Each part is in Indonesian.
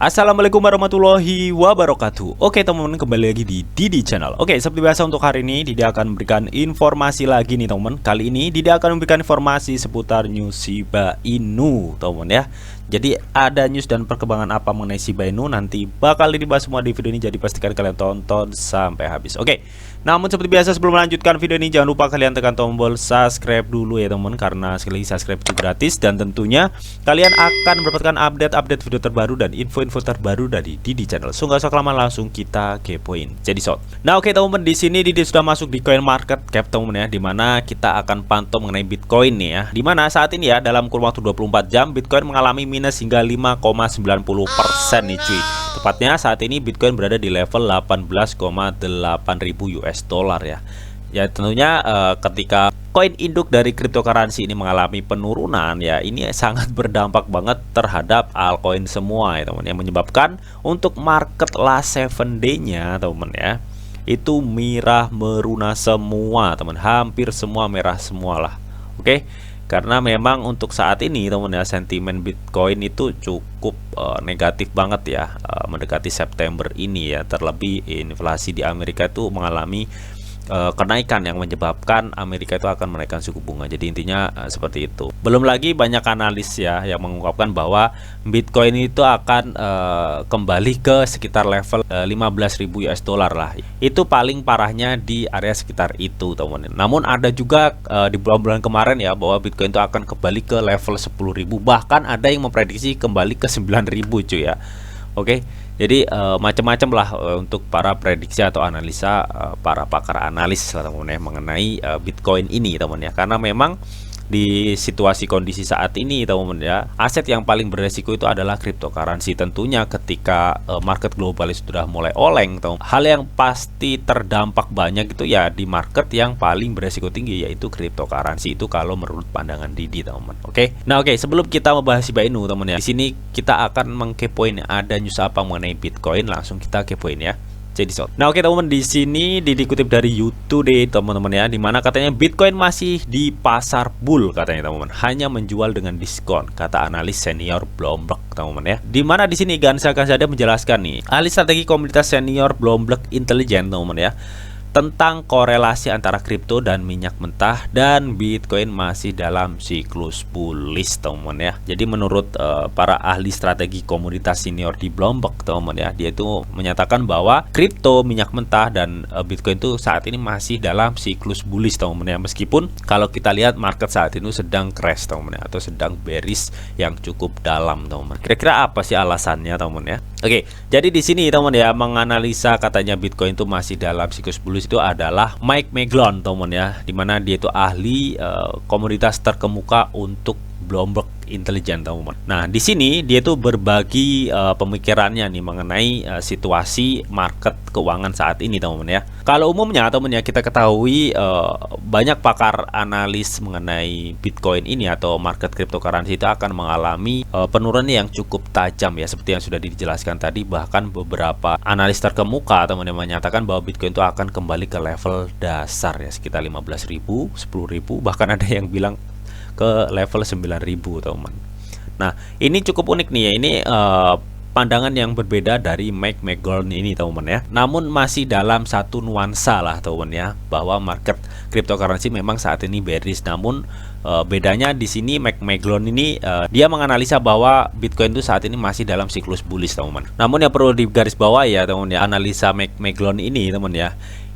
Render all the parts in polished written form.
Assalamualaikum warahmatullahi wabarakatuh. Oke teman-teman, kembali lagi di Didi Channel. Oke, seperti biasa untuk hari ini Didi akan memberikan informasi lagi nih teman-teman. Kali ini Didi akan memberikan informasi seputar news Shiba Inu teman-teman ya. Jadi ada news dan perkembangan apa mengenai Shiba Inu nanti bakal dibahas semua di video ini, jadi pastikan kalian tonton sampai habis. Oke. Namun seperti biasa sebelum melanjutkan video ini jangan lupa kalian tekan tombol subscribe dulu ya teman-teman, karena sekali lagi subscribe itu gratis dan tentunya kalian akan mendapatkan update video terbaru dan info-info terbaru dari Didi Channel. So nggak usah kelamaan, langsung kita kepoin. Jadi shot. Nah oke teman-teman, di sini Didi sudah masuk di coin market cap teman-teman ya, dimana kita akan pantau mengenai Bitcoin nih ya. Dimana saat ini ya dalam kurun waktu 24 jam Bitcoin mengalami minus hingga 5,90% nih cuy. Tepatnya saat ini Bitcoin berada di level 18,8 ribu US dollar ya. Ya tentunya ketika koin induk dari cryptocurrency ini mengalami penurunan ya, ini sangat berdampak banget terhadap altcoin semua ya teman, yang menyebabkan untuk market last 7 day-nya teman ya, itu merah meruna semua teman, hampir semua merah semua lah. Oke. Karena memang untuk saat ini teman ya, sentimen Bitcoin itu cukup negatif banget ya, mendekati September ini ya. Terlebih inflasi di Amerika itu mengalami kenaikan yang menyebabkan Amerika itu akan menaikkan suku bunga. Jadi intinya seperti itu. Belum lagi banyak analis ya yang mengungkapkan bahwa Bitcoin itu akan kembali ke sekitar level 15.000 US dollar lah. Itu paling parahnya di area sekitar itu teman-teman. Namun ada juga di bulan-bulan kemarin ya bahwa Bitcoin itu akan kembali ke level 10.000, bahkan ada yang memprediksi kembali ke 9.000 cuy ya. Oke, jadi macam-macam lah untuk para prediksi atau analisa para pakar analis lah teman-teman ya, mengenai Bitcoin ini teman ya. Karena memang di situasi kondisi saat ini teman-teman ya, aset yang paling beresiko itu adalah cryptocurrency. Tentunya ketika market globalis sudah mulai oleng teman, hal yang pasti terdampak banyak itu ya di market yang paling beresiko tinggi, yaitu cryptocurrency. Itu kalau menurut pandangan Didi teman-teman. Oke. Nah oke, sebelum kita membahas Shiba Inu teman ya, di sini kita akan mengkepoin ada news apa mengenai Bitcoin, langsung kita kepoin ya. Jadi shot. Nah oke teman-teman, di sini dikutip dari YouTube deh teman-teman ya, dimana katanya Bitcoin masih di pasar bull katanya teman-teman, hanya menjual dengan diskon, kata analis senior Bloomberg teman-teman ya. Dimana di sini Gansa Kasada menjelaskan nih, ahli strategi komunitas senior Bloomberg Intelligence teman-teman ya, tentang korelasi antara kripto dan minyak mentah dan Bitcoin masih dalam siklus bullish teman ya. Jadi menurut para ahli strategi komunitas senior di Bloomberg teman ya, dia itu menyatakan bahwa kripto, minyak mentah dan Bitcoin itu saat ini masih dalam siklus bullish teman ya. Meskipun kalau kita lihat market saat ini sedang crash teman ya, atau sedang bearish yang cukup dalam teman. Kira-kira apa sih alasannya teman ya? Oke, jadi di sini teman ya, menganalisa katanya Bitcoin itu masih dalam siklus bullish itu adalah Mike McGlone teman ya, dimana dia itu ahli komoditas terkemuka untuk Bloomberg Intelligence teman. Nah di sini dia itu berbagi pemikirannya nih mengenai situasi market keuangan saat ini teman ya. Kalau umumnya teman ya, kita ketahui banyak pakar analis mengenai Bitcoin ini atau market cryptocurrency itu akan mengalami penurunan yang cukup tajam ya, seperti yang sudah dijelaskan tadi. Bahkan beberapa analis terkemuka teman yang menyatakan bahwa Bitcoin itu akan kembali ke level dasar ya, sekitar 15.000, 10.000, bahkan ada yang bilang ke level 9.000 teman. Nah ini cukup unik nih ya, ini pandangan yang berbeda dari Mike McGlone ini teman ya. Namun masih dalam satu nuansa lah teman ya, bahwa market cryptocurrency memang saat ini bearish. Namun bedanya di sini Mike McGlone ini dia menganalisa bahwa Bitcoin itu saat ini masih dalam siklus bullish teman. Namun yang perlu digarisbawahi ya teman ya, analisa Mike McGlone ini teman ya,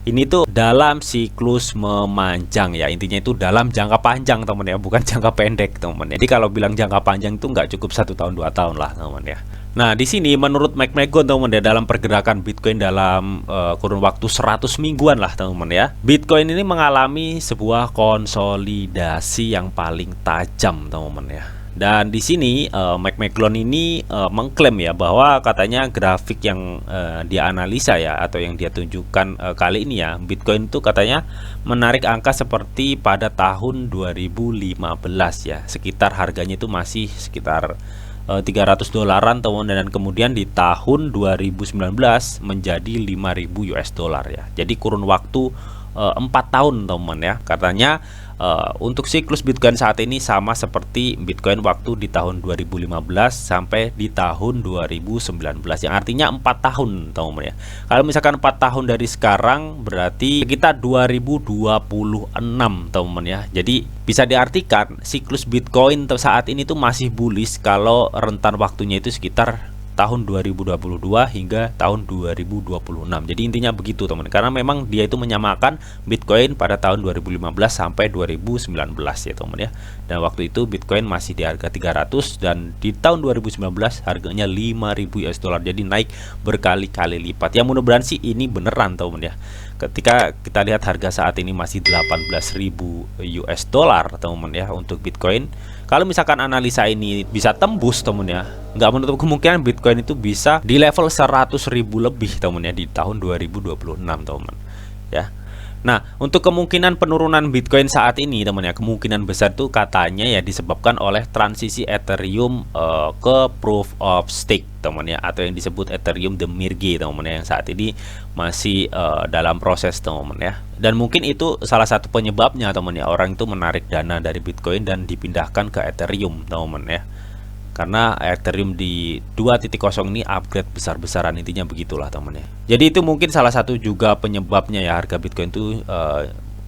ini tuh dalam siklus memanjang ya, intinya itu dalam jangka panjang teman ya, bukan jangka pendek teman ya. Jadi kalau bilang jangka panjang itu nggak cukup 1 tahun 2 tahun lah teman ya. Nah di sini menurut Mike McGlone teman ya, dalam pergerakan Bitcoin dalam kurun waktu 100 mingguan lah teman ya, Bitcoin ini mengalami sebuah konsolidasi yang paling tajam teman ya. Dan di sini Mike McGlone ini mengklaim ya bahwa katanya grafik yang dia analisa ya, atau yang dia tunjukkan kali ini ya, Bitcoin itu katanya menarik angka seperti pada tahun 2015 ya, sekitar harganya itu masih sekitar $300 teman, dan kemudian di tahun 2019 menjadi 5.000 US dollar ya. Jadi kurun waktu 4 tahun teman ya. Katanya untuk siklus Bitcoin saat ini sama seperti Bitcoin waktu di tahun 2015 sampai di tahun 2019, yang artinya 4 tahun teman ya. Kalau misalkan 4 tahun dari sekarang berarti sekitar 2026 teman ya. Jadi bisa diartikan siklus Bitcoin saat ini tuh masih bullish kalau rentan waktunya itu sekitar tahun 2022 hingga tahun 2026. Jadi intinya begitu teman, karena memang dia itu menyamakan Bitcoin pada tahun 2015 sampai 2019 ya teman ya. Dan waktu itu Bitcoin masih di harga 300 dan di tahun 2019 harganya 5.000 US dollar. Jadi naik berkali-kali lipat. Yang mudah-mudahan sih ini beneran teman ya. Ketika kita lihat harga saat ini masih 18.000 US dollar teman ya untuk Bitcoin. Kalau misalkan analisa ini bisa tembus teman ya, nggak menutup kemungkinan Bitcoin itu bisa di level 100.000 lebih teman ya di tahun 2026 teman ya. Nah, untuk kemungkinan penurunan Bitcoin saat ini teman ya, kemungkinan besar itu katanya ya disebabkan oleh transisi Ethereum ke Proof of Stake teman ya, atau yang disebut Ethereum Demirge teman ya, yang saat ini masih dalam proses teman ya. Dan mungkin itu salah satu penyebabnya teman ya, orang itu menarik dana dari Bitcoin dan dipindahkan ke Ethereum teman ya. Karena Ethereum di 2.0 ini upgrade besar-besaran, intinya begitulah teman ya. Jadi itu mungkin salah satu juga penyebabnya ya harga Bitcoin itu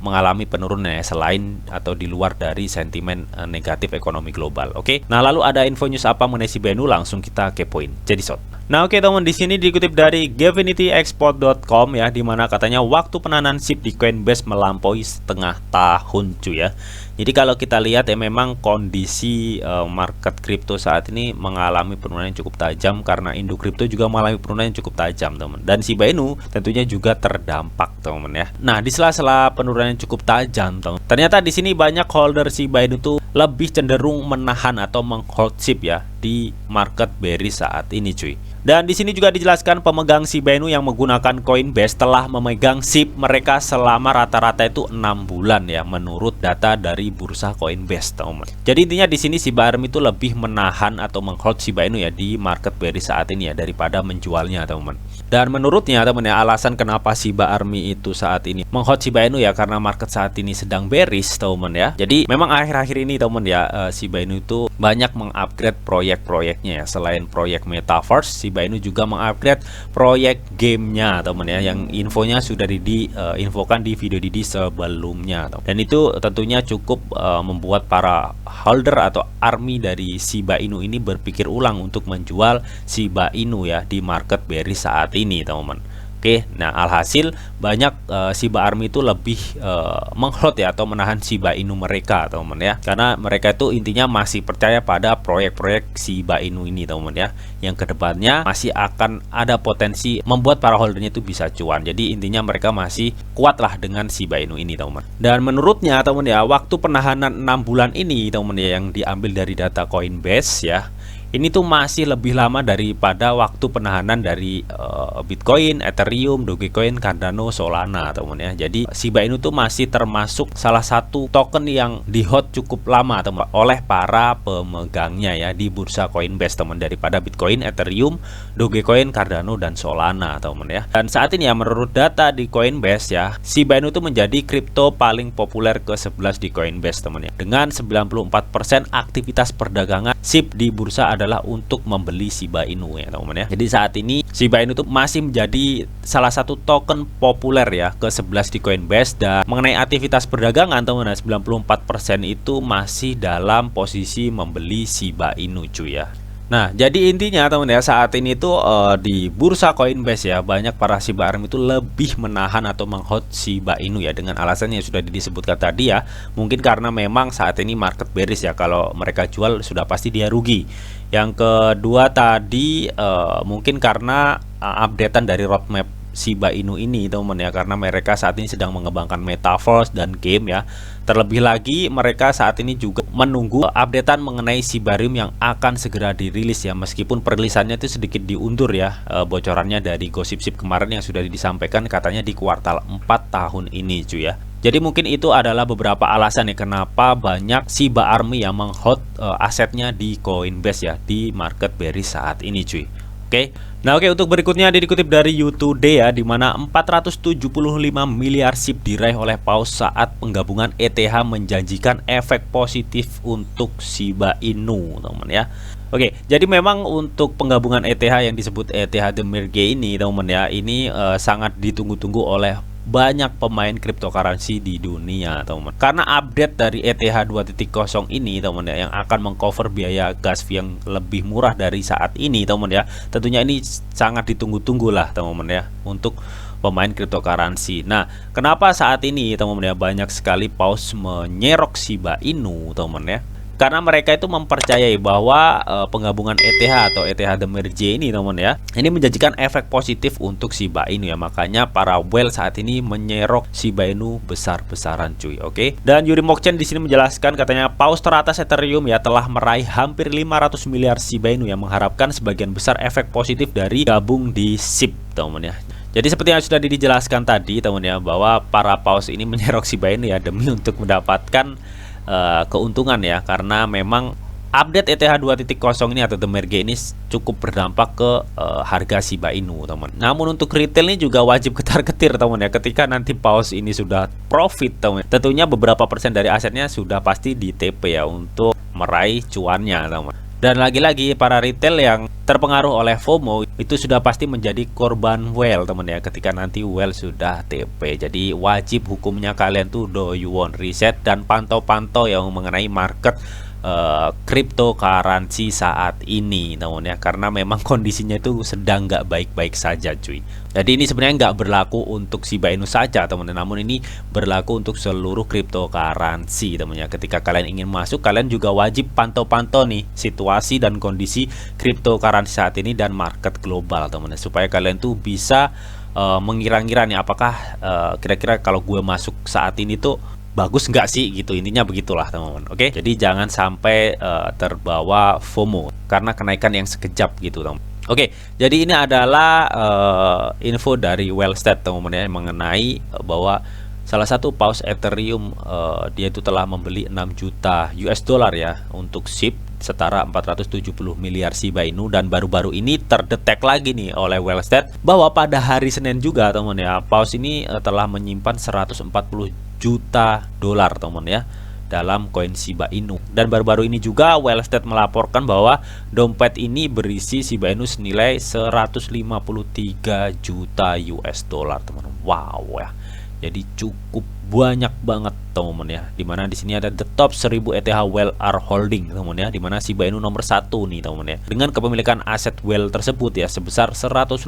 mengalami penurunan ya, selain atau di luar dari sentimen negatif ekonomi global. Oke. Nah, lalu ada info news apa mengenai Shiba Inu, langsung kita kepoin. Jadi shot. Nah, oke teman, di sini dikutip dari GavinityExport.com ya, dimana katanya waktu penahanan SIP di Coinbase melampaui setengah tahun cuy ya. Jadi kalau kita lihat ya, memang kondisi market kripto saat ini mengalami penurunan yang cukup tajam, karena Indo Crypto juga mengalami penurunan yang cukup tajam teman. Dan Shiba Inu tentunya juga terdampak teman ya. Nah, di sela-sela penurunan yang cukup tajam teman, ternyata di sini banyak holder Shiba Inu tuh lebih cenderung menahan atau menghold SIP ya di market bearish saat ini cuy. Dan di sini juga dijelaskan pemegang Shiba Inu yang menggunakan Coinbase telah memegang SIP mereka selama rata-rata itu 6 bulan ya, menurut data dari bursa Coinbase teman. Jadi intinya di sini Shiba Army itu lebih menahan atau menghold Shiba Inu ya di market bearish saat ini ya, daripada menjualnya teman. Dan menurutnya teman ya, alasan kenapa Shiba Army itu saat ini menghold Shiba Inu ya karena market saat ini sedang bearish teman ya. Jadi memang akhir-akhir ini teman ya, Shiba Inu itu banyak mengupgrade proyek-proyeknya ya. Selain proyek Metaverse, Shiba Inu juga mengupgrade proyek gamenya teman ya, yang infonya sudah diinfokan di video Didi sebelumnya. Dan itu tentunya cukup membuat para holder atau army dari Shiba Inu ini berpikir ulang untuk menjual Shiba Inu ya di market bearish saat ini teman-teman. Oke, nah alhasil banyak Shiba Army itu lebih menghold ya atau menahan Shiba Inu mereka teman ya, karena mereka itu intinya masih percaya pada proyek-proyek Shiba Inu ini teman ya, yang kedepannya masih akan ada potensi membuat para holdernya itu bisa cuan. Jadi intinya mereka masih kuatlah dengan Shiba Inu ini teman. Dan menurutnya teman ya, waktu penahanan 6 bulan ini teman ya, yang diambil dari data Coinbase ya, ini tuh masih lebih lama daripada waktu penahanan dari Bitcoin, Ethereum, Dogecoin, Cardano, Solana teman ya. Jadi Shiba Inu tuh masih termasuk salah satu token yang di-hold cukup lama teman oleh para pemegangnya ya di bursa Coinbase teman, daripada Bitcoin, Ethereum, Dogecoin, Cardano, dan Solana teman ya. Dan saat ini ya, menurut data di Coinbase ya, Shiba Inu tuh menjadi kripto paling populer ke-11 di Coinbase teman ya. Dengan 94% aktivitas perdagangan SIP di bursa adalah untuk membeli Shiba Inu ya teman-teman ya. Jadi saat ini Shiba Inu itu masih menjadi salah satu token populer ya ke-11 di Coinbase. Dan mengenai aktivitas perdagangan teman-teman, 94% itu masih dalam posisi membeli Shiba Inu cuy ya. Nah, jadi intinya teman ya, saat ini tuh di bursa Coinbase ya, banyak para Shiba Army itu lebih menahan atau menghold Shiba Inu ya, dengan alasan yang sudah disebutkan tadi ya. Mungkin karena memang saat ini market bearish ya, kalau mereka jual sudah pasti dia rugi. Yang kedua tadi mungkin karena updatean dari roadmap Shiba Inu ini teman ya, karena mereka saat ini sedang mengembangkan Metaverse dan game ya. Terlebih lagi mereka saat ini juga menunggu updatean mengenai Shibarium yang akan segera dirilis ya, meskipun perilisannya itu sedikit diundur ya, bocorannya dari gosip-sip kemarin yang sudah disampaikan katanya di kuartal 4 tahun ini cuy ya. Jadi mungkin itu adalah beberapa alasan ya kenapa banyak Shiba Army yang menghold asetnya di Coinbase ya di market bearish saat ini cuy. Oke. Nah, oke, untuk berikutnya dikutip dari YouTube Today ya, di mana 475 miliar SIP diraih oleh Paus saat penggabungan ETH menjanjikan efek positif untuk Shiba Inu, teman ya. Oke, jadi memang untuk penggabungan ETH yang disebut ETH The Merge ini, teman ya, ini sangat ditunggu-tunggu oleh banyak pemain cryptocurrency di dunia, teman. Karena update dari ETH 2.0 ini, teman ya, yang akan mengcover biaya gas fee yang lebih murah dari saat ini, teman ya. Tentunya ini sangat ditunggu-tunggu lah, teman ya, untuk pemain cryptocurrency. Nah, kenapa saat ini, teman ya, banyak sekali paus menyerok Shiba Inu, teman ya? Karena mereka itu mempercayai bahwa penggabungan ETH atau ETH The Merge ini, teman ya, ini menjanjikan efek positif untuk Shiba Inu ya. Makanya para whale saat ini menyerok Shiba Inu besar-besaran, cuy. Oke. Dan Yuri Mokchen di sini menjelaskan, katanya paus teratas Ethereum ya telah meraih hampir 500 miliar Shiba Inu yang mengharapkan sebagian besar efek positif dari gabung di SIP, teman ya. Jadi seperti yang sudah dijelaskan tadi, teman ya, bahwa para paus ini menyerok Shiba Inu ya demi untuk mendapatkan keuntungan ya, karena memang update ETH 2.0 ini atau The Merge ini cukup berdampak ke harga Shiba Inu, teman. Namun untuk retail ini juga wajib ketar-ketir, teman ya, ketika nanti paus ini sudah profit, teman. Tentunya beberapa persen dari asetnya sudah pasti di TP ya untuk meraih cuannya, teman. Dan lagi-lagi para retail yang terpengaruh oleh FOMO itu sudah pasti menjadi korban whale, teman ya, ketika nanti whale sudah TP. Jadi wajib hukumnya kalian tuh do you want reset dan pantau-pantau yang mengenai market cryptocurrency saat ini, teman ya, karena memang kondisinya itu sedang nggak baik-baik saja, cuy. Jadi ini sebenarnya nggak berlaku untuk Shiba Inu saja, teman, namun ini berlaku untuk seluruh cryptocurrency, teman ya. Ketika kalian ingin masuk, kalian juga wajib pantau-pantau nih situasi dan kondisi cryptocurrency saat ini dan market global, teman ya, supaya kalian tuh bisa mengira-ngira nih apakah kira-kira kalau gue masuk saat ini tuh bagus nggak sih gitu, intinya begitulah, teman-teman. Oke, jadi jangan sampai terbawa FOMO karena kenaikan yang sekejap gitu, teman. Oke, jadi ini adalah info dari Wellstat, teman-teman ya, mengenai bahwa salah satu paus Ethereum dia itu telah membeli 6 juta US dollar ya untuk SIP setara 470 miliar Shiba Inu. Dan baru-baru ini terdetek lagi nih oleh Wellstat bahwa pada hari Senin juga, teman ya, paus ini telah menyimpan 140 juta dolar, teman ya, dalam koin Shiba Inu. Dan baru-baru ini juga Wellstat melaporkan bahwa dompet ini berisi Shiba Inu senilai 153 juta US dollar, teman. Wow ya. Jadi cukup banyak banget, teman ya. Dimana di sini ada the top 1000 ETH whale are holding, teman ya, dimana Shiba Inu nomor 1 nih, teman ya, dengan kepemilikan aset whale tersebut ya sebesar 153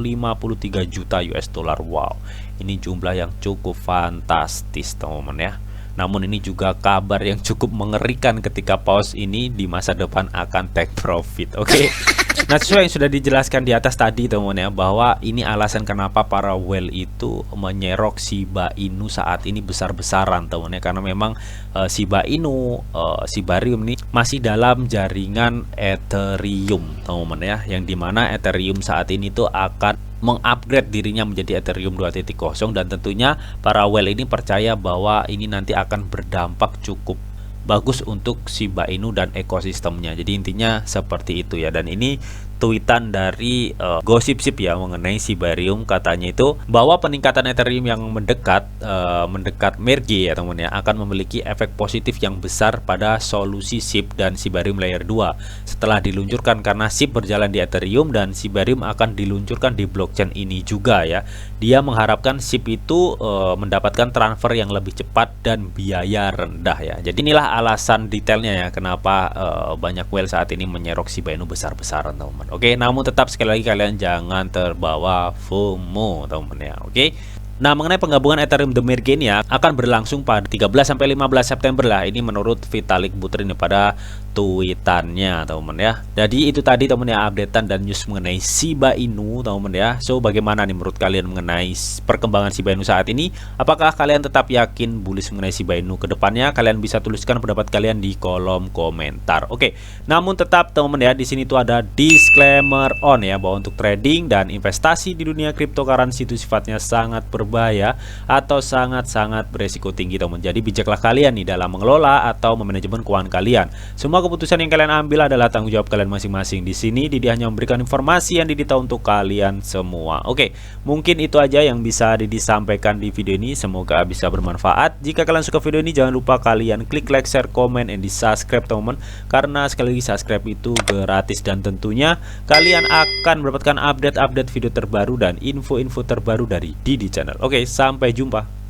juta US dollar. Wow, ini jumlah yang cukup fantastis, teman ya. Namun ini juga kabar yang cukup mengerikan ketika paus ini di masa depan akan take profit. Oke. Nah, sesuai yang sudah dijelaskan di atas tadi, teman ya, bahwa ini alasan kenapa para whale itu menyerok Shiba Inu saat ini besar-besaran, teman ya, karena memang Shiba Inu, Shibarium ini masih dalam jaringan Ethereum, teman ya, yang dimana Ethereum saat ini tuh akan mengupgrade dirinya menjadi Ethereum 2.0, dan tentunya para whale ini percaya bahwa ini nanti akan berdampak cukup bagus untuk Shiba Inu dan ekosistemnya. Jadi intinya seperti itu ya. Dan ini tweetan dari Gossip ya mengenai Shibarium, katanya itu bahwa peningkatan Ethereum yang mendekat merge ya, teman ya, akan memiliki efek positif yang besar pada solusi SIP dan Shibarium layer 2 setelah diluncurkan, karena SIP berjalan di Ethereum dan Shibarium akan diluncurkan di blockchain ini juga ya. Dia mengharapkan SIP itu mendapatkan transfer yang lebih cepat dan biaya rendah ya. Jadi inilah alasan detailnya ya kenapa banyak whale saat ini menyerok Shiba Inu besar-besaran, teman. Oke, namun tetap sekali lagi kalian jangan terbawa FOMO, teman ya. Oke. Nah, mengenai penggabungan Ethereum The Merge ini ya, akan berlangsung pada 13 sampai 15 September lah. Ini menurut Vitalik Buterin pada tweetannya, teman ya. Jadi itu tadi, teman ya, updatean dan news mengenai Shiba Inu, teman ya. So, bagaimana nih menurut kalian mengenai perkembangan Shiba Inu saat ini? Apakah kalian tetap yakin bullish mengenai Shiba Inu ke depannya? Kalian bisa tuliskan pendapat kalian di kolom komentar. Oke. Namun tetap, teman ya, di sini tuh ada disclaimer on ya, bahwa untuk trading dan investasi di dunia cryptocurrency itu sifatnya sangat berbeda berbahaya atau sangat-sangat beresiko tinggi teman. Jadi bijaklah kalian nih dalam mengelola atau memanajemen keuangan kalian. Semua keputusan yang kalian ambil adalah tanggung jawab kalian masing-masing. Di sini Didi hanya memberikan informasi yang Didi tahu untuk kalian semua. Oke, mungkin itu aja yang bisa Didi sampaikan di video ini. Semoga bisa bermanfaat. Jika kalian suka video ini, jangan lupa kalian klik like, share, komen, and di subscribe teman-teman. Karena sekali lagi subscribe itu gratis dan tentunya kalian akan mendapatkan update-update video terbaru dan info-info terbaru dari Didi Channel. Oke, sampai jumpa.